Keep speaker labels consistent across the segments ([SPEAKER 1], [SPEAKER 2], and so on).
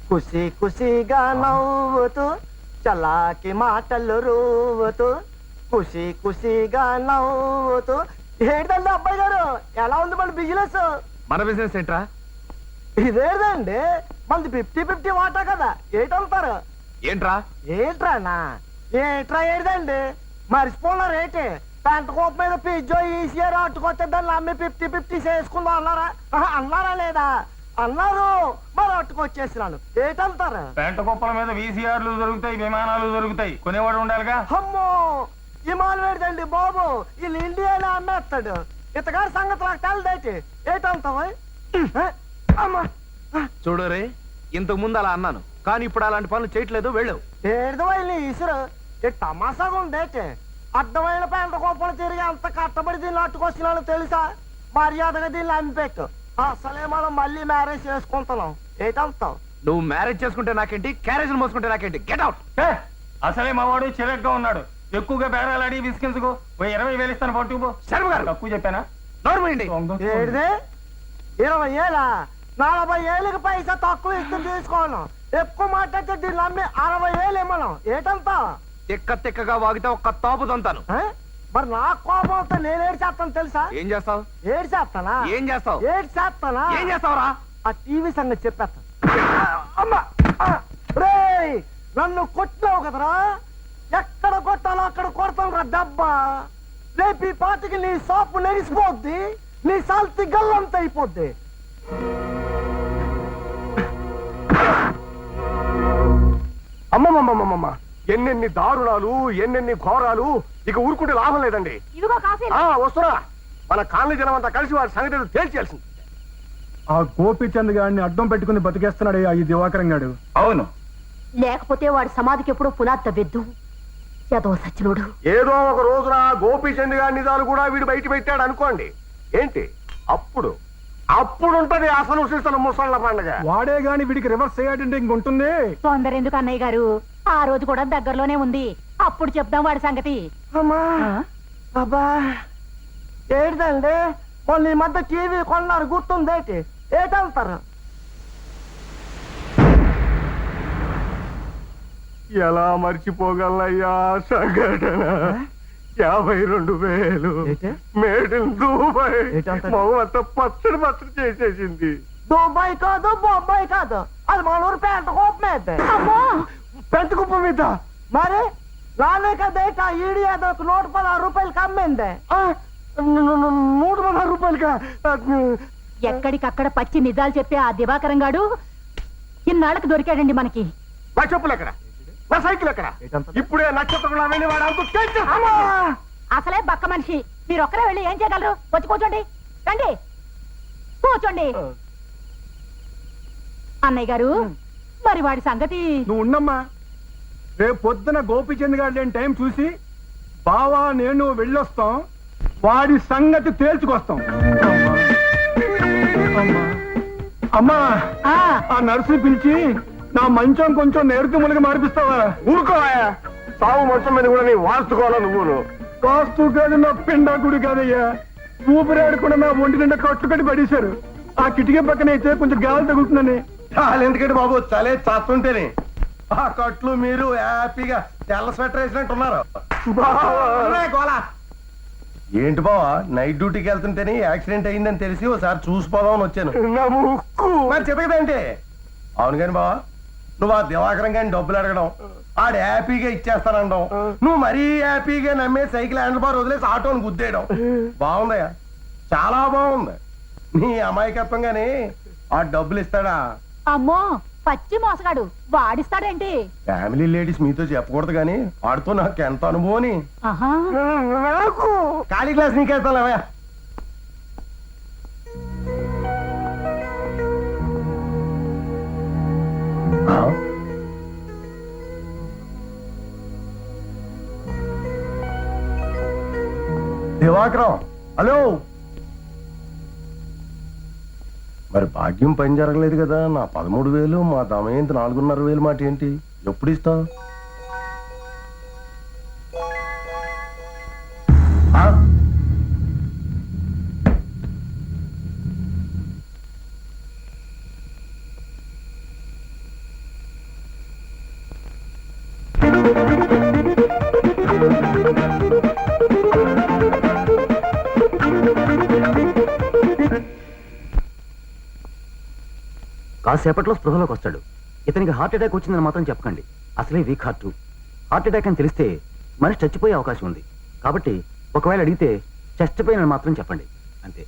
[SPEAKER 1] కుసి కుసిగా నవ్వుతూ చలాకి మాటలు రూవుతూ కుసి కుసిగా నవ్వుతూ. ఏంటండి అబ్బాయి గారు, ఎలా ఉంది మన బిజినెస్?
[SPEAKER 2] మన బిజినెస్ ఏంట్రా?
[SPEAKER 1] ఇదేదండి మనది 50-50 వాటా కదా, ఏటంటారు?
[SPEAKER 2] ఏంట్రా?
[SPEAKER 1] ఏంట్రానా ఏంట్రా ఏదండి మర్చిపోయినారు ఏంటి? పెంట కోప మీద పిజ్జో ఈసీఆర్ అట్టుకొస్తే దాన్ని అమ్మి 50-50 చేసుకుందాం అన్నారా? అన్నారా లేదా? అన్నారు, మరి అట్టుకొచ్చేసినాను. ఏటంటారు?
[SPEAKER 3] పెంట కుప్పల మీద వీసీఆర్లు దొరుకుతాయి, విమానాలు దొరుకుతాయి, కొనేవాడు ఉండాలిగా.
[SPEAKER 1] అమ్మో విమానం వేడదండి బాబు, వీళ్ళు ఇండియాలో అమ్మేస్తాడు. ఇతగారి సంగతి నాకు తెలదేటి. ఏటంటావు? అమ్మా
[SPEAKER 2] చూడు రే, ఇంతకు ముందు అలా అన్నాను, కానీ ఇప్పుడు అలాంటి పనులు చేయట్లేదు. వెళ్ళు.
[SPEAKER 1] ఏడుదవైన ఈసురు ఈ తమాసాగా ఉందేటి? అడ్డమైన పెంట కోపలు తిరిగి అంత కట్టబడి దీన్ని అట్టుకొచ్చినాను తెలుసా? మర్యాదగా దీన్ని అమ్మిపెట్టు. అసలే మనం మళ్ళీ మ్యారేజ్ చేసుకుంటున్నాం. ఏటంటావు?
[SPEAKER 2] నువ్వు మ్యారేజ్ చేసుకుంటే నాకేంటి, క్యారేజ్ మోసుకుంటే నాకేంటి? Get out.
[SPEAKER 3] అసలే మావాడు చిరగ్గా ఉన్నాడు. ఎక్కువగా బేరాలాడి విసికించుకో. 20,000 ఇస్తాను, పట్టుకుపో.
[SPEAKER 2] శర్మ గారు
[SPEAKER 3] తక్కువ చెప్పానా?
[SPEAKER 2] నోర్మండి.
[SPEAKER 1] ఏడిది 20 ఏళ్ళ 40 ఏళ్ళకి పైసా తక్కువ ఇస్తూ తీసుకోను. ఎక్కువ మాట్లాడితే దీన్ని అమ్మి 60 ఏళ్ళు ఇమ్మను. ఏటంతా?
[SPEAKER 2] తిక్కగా వాగితే ఒక్క తాపు తంతాను.
[SPEAKER 1] మరి నా కోపం వస్తే నేను ఏడు చేస్తాను తెలుసా?
[SPEAKER 2] ఏం చేస్తావు?
[SPEAKER 1] ఏడు చేస్తానా?
[SPEAKER 2] ఏం చేస్తావు?
[SPEAKER 1] ఏడు చేస్తానా?
[SPEAKER 2] ఏం చేస్తావురా?
[SPEAKER 1] ఆ టీవీ సంగతి చెప్పేస్తా. అమ్మా రేయ్, నన్ను కొట్టినావు కదరా, ఎక్కడ కొట్టాలో అక్కడ కొడతాను రా డబ్బా. రేపు ఈ పాటికి నీ షాపు నెగిసిపోద్ది, నీ సాల్తి గల్లంత అయిపోద్ది.
[SPEAKER 4] అమ్మమ్మమ్మమ్మమ్మ, ఎన్నెన్ని దారుణాలు, ఎన్నెన్ని ఘోరాలు. ఇక ఊరుకుంటే లాభం లేదండి. వస్తున్నా. మన కాలనీ జనం అంతా కలిసి వారి సంగతి తేల్చేయాల్సింది.
[SPEAKER 5] ఆ గోపీచంద్ గారిని అడ్డం పెట్టుకుని బతికేస్తున్నాడు ఈ దివాకరం గాడు.
[SPEAKER 3] అవును,
[SPEAKER 6] లేకపోతే వాడి సమాధికి ఎప్పుడో పునాది తవ్వెద్దు. యాదవ సచ్చినోడు.
[SPEAKER 4] ఏదో ఒక రోజున గోపీచంద్ గారి నిజాలు కూడా వీడు బయట పెట్టాడు అనుకోండి. ఏంటి అప్పుడుంటది అసలు సీసన ముసళ్ళ పండుగ.
[SPEAKER 5] వాడే గాని వీడికి రివర్స్ అయ్యాడంటే ఇంకొంటుంది.
[SPEAKER 6] తొందర ఎందుకు అన్నయ్య గారు? ఆ రోజు కూడా దగ్గరలోనే ఉంది, అప్పుడు చెప్దాం వాడి సంగతి.
[SPEAKER 1] అమ్మా అబ్బా ఏడుదండి, వాళ్ళు ఈ మధ్య టీవీ కొన్నారు గుర్తుందేటి? ఏటంటారు?
[SPEAKER 4] ఎలా మర్చిపోగలయ్యా సంఘటన? 52,000 మేడ్ ఇన్ దుబాయ్. మొగంతా పచ్చడి చేసేసింది.
[SPEAKER 1] దుబాయ్ కాదు, బొంబాయి కాదు, అది మన ఊరు పెంట కుప్ప మీద. పెంట కుప్ప మీద మరి రాలే కదా ఈడి అదొక 116 రూపాయలకి అమ్మింది. 116 రూపాయలకా?
[SPEAKER 6] ఎక్కడికక్కడ పచ్చి నిజాలు చెప్పే ఆ దివాకరం గాడు ఇన్నాళ్ళకి దొరికాడండి మనకి.
[SPEAKER 4] నా చెప్పులు ఎక్కడ? నా సైకిల్ ఎక్కడ? ఇప్పుడే నక్షత్రం
[SPEAKER 6] అసలే బక్క మనిషి, మీరొక్కరే వెళ్ళి ఏం చేయగలరు? వచ్చి కూర్చోండి, రండి కూర్చోండి. అన్నయ్య గారు, మరి వాడి సంగతి?
[SPEAKER 5] నువ్వు ఉండమ్మా. రేపు పొద్దున గోపీచంద్ గారు లేని టైం చూసి బావా నేను వెళ్ళొస్తాం, వాడి సంగతి తేల్చుకొస్తాం. అమ్మా, ఆ నర్సు పిలిచి నా మంచం కొంచెం నేరుకు ములిగి మార్పిస్తావా?
[SPEAKER 4] ఊరుకోవా. సాగు మంచం మీద కూడా నీ వాస్తుకోవాలా నువ్వు?
[SPEAKER 5] వాస్తు కాదు, నా పిండాకుడు కాదయ్యా. ఊపిరాడకుండా నా ఒంటి నిండా కట్లు కట్టి పడేశారు. ఆ కిటికీ పక్కన అయితే కొంచెం గాలి తగులుతుందని.
[SPEAKER 4] ఎందుకంటే బాబు చలే చాస్తుంటేనే ఆ కట్లు మీరు హ్యాపీగా తెల్ల స్వెటర్ వేసినట్టున్నారు. ఏంటి బావా, నైట్ డ్యూటీకి వెళ్తుంటేనే యాక్సిడెంట్ అయిందని తెలిసి ఒకసారి చూసిపోదామని వచ్చాను. మరి చెప్పేదంటే అవును కాని బావా, నువ్వు ఆ దివాకరం కానీ డబ్బులు అడగడం, ఆడు హ్యాపీగా ఇచ్చేస్తానండం, నువ్వు మరీ హ్యాపీగా నమ్మే సైకిల్ హ్యాండిల్ బార్ వదిలేసి ఆటోని గుద్దేయడం బాగుందయ్యా, చాలా బాగుంది. నీ అమాయకత్వంగానే ఆ డబ్బులు ఇస్తాడా?
[SPEAKER 6] అమ్మో పచ్చి మోసగాడు, వాడిస్తాడేంటి?
[SPEAKER 4] ఫ్యామిలీ లేడీస్ మీతో చెప్పకూడదు గానీ వాడితో నాకు ఎంత అనుభవం. ఖాళీ క్లాస్ నీకేస్తావా? దివాకరం, హలో. మరి భాగ్యం పని జరగలేదు కదా. నా 13,000, మా దమయంతి 4,500 మాట ఏంటి? ఎప్పుడు ఇస్తావు?
[SPEAKER 7] కాసేపట్లో స్పృహలోకి వస్తాడు. ఇతనికి హార్ట్ అటాక్ వచ్చిందని మాత్రం చెప్పకండి. అసలే వీక్ హార్ట్ అటాక్ అని తెలిస్తే మనిషి చచ్చిపోయే అవకాశం ఉంది. కాబట్టి ఒకవేళ అడిగితే చెస్ట్ పెయిన్ అని మాత్రం చెప్పండి, అంతే.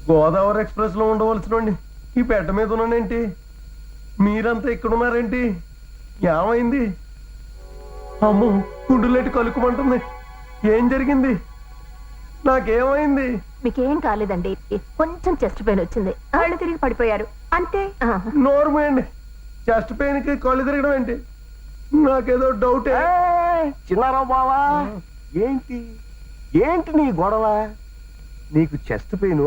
[SPEAKER 4] గోదావరి ఎక్స్ప్రెస్ లో ఉండవలసినండి ఈ పెట్ట మీద ఉన్నానేంటి? మీరంతా ఇక్కడున్నారేంటి? ఏమైంది? అమ్మో, గుండులేటి కలుక్కుమంటుంది. ఏం జరిగింది? నాకేమైంది?
[SPEAKER 6] మీకేం కాలేదండి, కొంచెం చెస్ట్ పెయిన్ వచ్చింది. కళ్ళు తిరిగి పడిపోయారు అంతే.
[SPEAKER 4] నోర్మేండి, చెస్ట్ పెయిన్ కి కళ్ళు తిరగడం ఏంటి? నాకేదో డౌటే.
[SPEAKER 1] చిన్నారావు బావా, ఏంటి ఏంటి నీ గొడవ? నీకు చెస్ట్ పెయిన్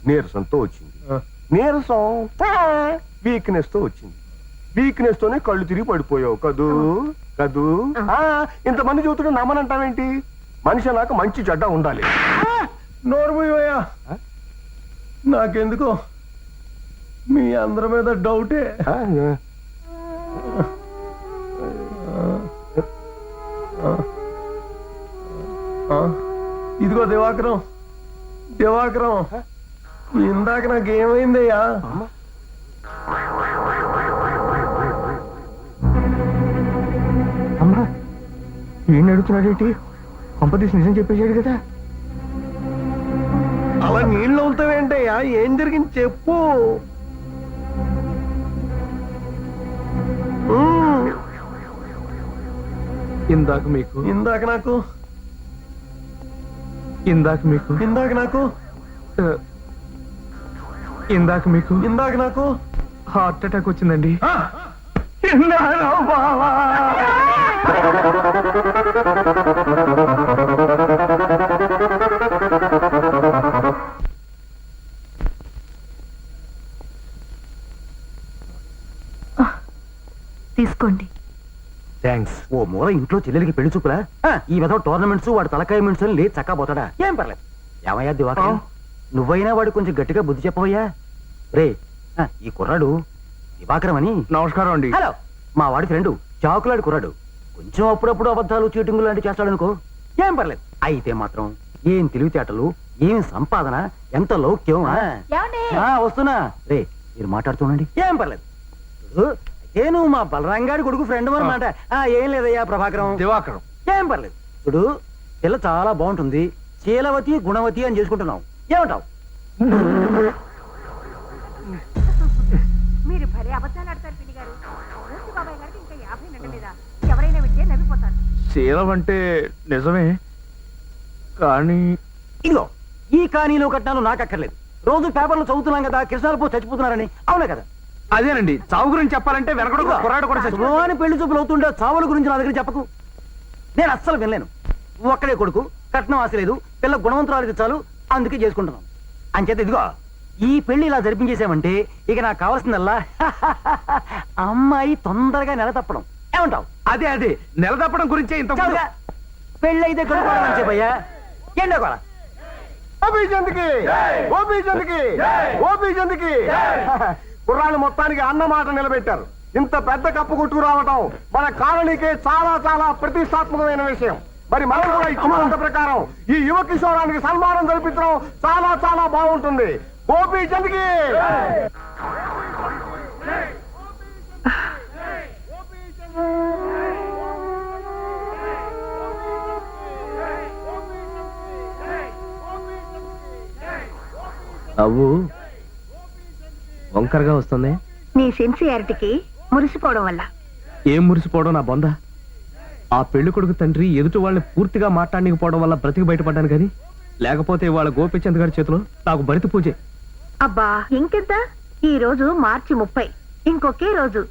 [SPEAKER 1] నీరసంతో వచ్చింది, నీరసం వీక్నెస్ తో వచ్చింది, వీక్నెస్ తోనే కళ్ళు తిరిగి పడిపోయావు కదూ కదూ. ఇంతమంది చూస్తుంటే నమ్మనంటావేంటి? మనిషి నాకు మంచి చెడ్డ ఉండాలి.
[SPEAKER 4] నోర్మయ్యా, నాకెందుకో మీ అందరి మీద డౌటే. ఇదిగో దివాకరం, దివాకరం, ఇందాక నాకేమైందయ్యా?
[SPEAKER 1] అమ్మా, ఏం అడుగుతున్నాడేంటి? కొంపతీసి నిజం చెప్పేశాడు కదా.
[SPEAKER 4] అలా నీళ్ళు అవుతావేంటయ్యా? ఏం జరిగింది చెప్పు.
[SPEAKER 2] ఇందాక మీకు
[SPEAKER 4] ఇందాక నాకు
[SPEAKER 2] ఇందాక మీకు
[SPEAKER 4] ఇందాక నాకు
[SPEAKER 2] ఇందాక మీకు
[SPEAKER 4] ఇందాక నాకు
[SPEAKER 2] హార్ట్ అటాక్ వచ్చిందండి.
[SPEAKER 6] తీసుకోండి.
[SPEAKER 7] థ్యాంక్స్. ఓ మూల ఇంట్లో చెల్లెలికి పెళ్లి చూపులా? ఈ విధంగా టోర్నమెంట్స్ వాడు తలకాయ మింట్స్ లేదు చక్కా పోతాడా? ఏం పర్లేదు. ఏమయ్యా దివాకర్, నువ్వైనా వాడు కొంచెం గట్టిగా బుద్ధి చెప్పవయ్యా. రే, ఈ కుర్రాడు దివాకరం అని.
[SPEAKER 2] నమస్కారం అండి.
[SPEAKER 7] హలో, మా వాడి ఫ్రెండు చాకులాడి కుర్రాడు. కొంచెం అప్పుడప్పుడు అబద్ధాలు చీటింగులు లాంటివి చేస్తాడనుకో, ఏం పర్లేదు. అయితే మాత్రం ఏం తెలివితేటలు, ఏం సంపాదన, ఎంత లౌక్యం. వస్తున్నా. రే, మీరు మాట్లాడుతుండండి, ఏం పర్లేదు. ఏ నువ్వు మా బలరంగాడి కొడుకు ఫ్రెండ్ అనమాట. ఏం లేదయ్యా ప్రభాకరం,
[SPEAKER 2] దివాకరం.
[SPEAKER 7] ఏం పర్లేదు. ఇప్పుడు పిల్ల చాలా బాగుంటుంది, శీలవతి గుణవతి అని చేసుకుంటున్నావు. ఏమంటావు?
[SPEAKER 6] మీరు భలే అబద్ధాలు ఆడతారు పిన్ని గారు. మూర్తి బాబాయ్ గారికి ఇంకా 50 నిండలేదా? ఎవరైనా వింటే నవ్విపోతారు.
[SPEAKER 2] శీలం అంటే నిజమే, కానీ
[SPEAKER 7] ఇదిగో ఈ కానీలో కట్నాలు నాకు అక్కర్లేదు. రోజు పేపర్లు చదువుతున్నాం కదా కృష్ణాలు చచ్చిపోతున్నారని. అవునా కదా?
[SPEAKER 2] అదేనండి, చావు గురించి చెప్పాలంటే వెనకడు కుర్రాడు కూడా చచ్చిపోయాడు.
[SPEAKER 7] అని పెళ్లి చూపులు అవుతుండే చావుల గురించి నా దగ్గర చెప్పకు. నేను అస్సలు వినలేను. ఒక్కడే కొడుకు, కట్నం ఆశ లేదు, పిల్ల గుణవంతురాలకి చాలు, అందుకే చేసుకుంటున్నాం. అంచేత ఇదిగో ఈ పెళ్లి ఇలా జరిపించేసామంటే ఇక నాకు కావాల్సిందల్లా అమ్మాయి తొందరగా నెల తప్పడం. ఏమంటావు?
[SPEAKER 2] అదే అదే నెల తప్పడం గురించే ఇంత
[SPEAKER 7] పెళ్లి అయితే కొనుక్కోవాలని చెప్పయ్యా. ఎండకోరా
[SPEAKER 1] కుర్రాళ్ళు మొత్తానికి అన్న మాట నిలబెట్టారు. ఇంత పెద్ద కప్పు కొట్టుకు రావటం మన కాలనీకే చాలా చాలా ప్రతిష్టాత్మకమైన విషయం. మరి మనం కూడా ఇచ్చిన ప్రకారం ఈ యువ కిషోరానికి సన్మానం జరిపించడం చాలా చాలా బాగుంటుంది. గోపీచంద్కి
[SPEAKER 2] నవ్వు వంకరగా వస్తుంది.
[SPEAKER 6] నీ సిన్సియారిటీకి మురిసిపోవడం వల్ల.
[SPEAKER 2] ఏం మురిసిపోవడం నా బొంద. ఆ పెళ్లి కొడుకు తండ్రి ఎదుటి వాళ్ళని పూర్తిగా మాట్లాడకపోవడం వల్ల బ్రతికి బయటపడ్డాను కానీ లేకపోతే వాళ్ళ గోపీచంద్ గారి చేతిలో నాకు బరిత పూజే.
[SPEAKER 6] అబ్బా ఇంకెంత? ఈ రోజు మార్చి 30, ఇంకొకే రోజు.